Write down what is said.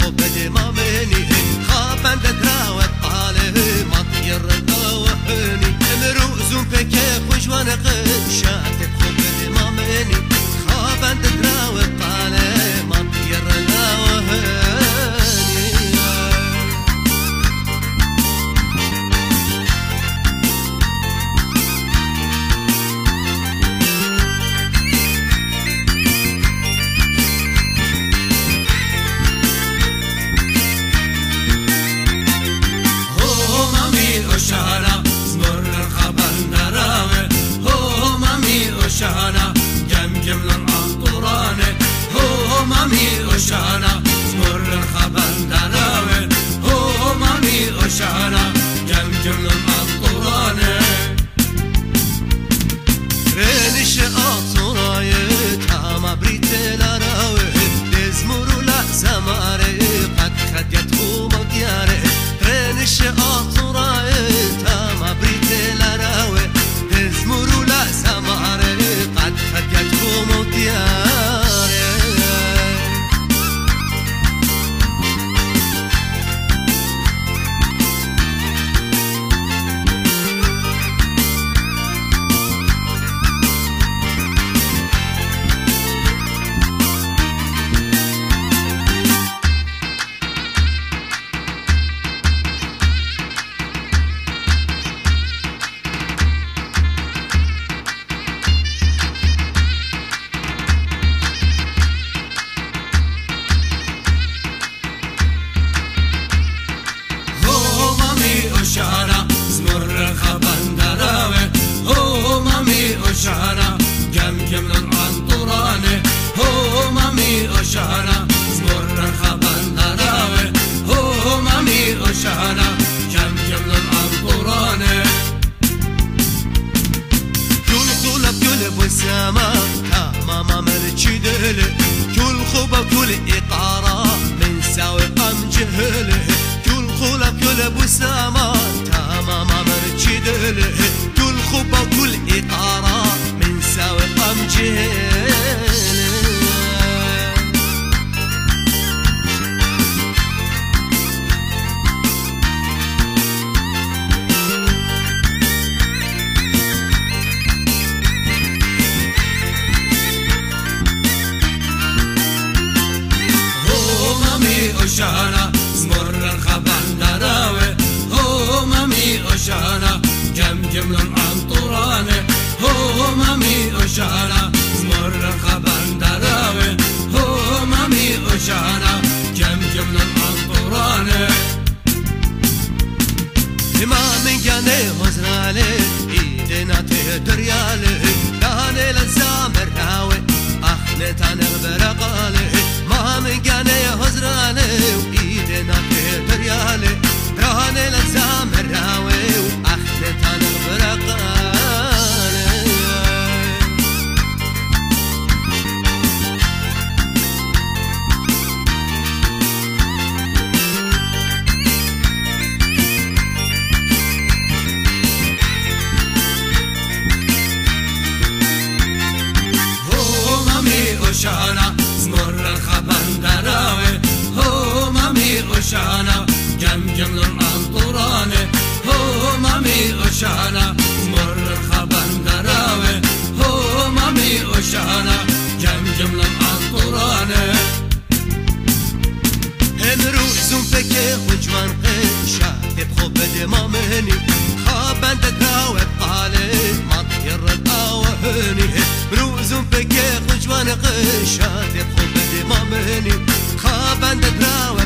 خوب دمامني خابن دراوت قاله ما يرضى وحني مروزون بك خوجوان قشات خوب دمامني خابن دراوت قاله ما يرضى وحني شانا زمر الخبن دراوه هو مامي وشانا جم جملن عطورانه هو مامي وشانا زمر الخبن دراوه هو مامي وشانا جم جملن عطورانه رنش عطورايه تاما بريت لاراوه دزمرو لا زماره قد خديت هو مدياره رنش عطورايه شانا زمر خبن دراوه هو مامي وشانا جم جملن عنطرانه هو مامي وشانا زمر خبن دراوه هو مامي وشانا جم جملن عنطرانه كل خلب كل بسامة ماما مرشي دله كل خبا كل إقارة من ساوي قم جهله كل خلب كل بسامة ماما مرشي دله كل خبا كل إقارة من ساوي قم جهله شانا زمر الخبن دراوه هو مامي وشانا جم جملن عنطرانه هو مامي وشانا زمر الخبن دراوه هو مامي وشانا جم جملن عنطرانه ما من جاني وزنالي ايدنا تدريالي داني للزامر راوي اخنتان برقالي ما من جاني وزنالي وايدنا تدريالي داني للزامر راوي اخنتان برقالي شانا زمر الخبن دراوه هو مامي وشانا جم جملن عنطرانه هو مامي وشانا زمر الخبن دراوه هو مامي وشانا جم جملن عنطرانه امروزون فکر خوجوان قشات بخوب دمامني خابن دراوه قاله ما يرد اوهني مروزون فکر خوجوان قشات بخوب دمامني خابن دراوه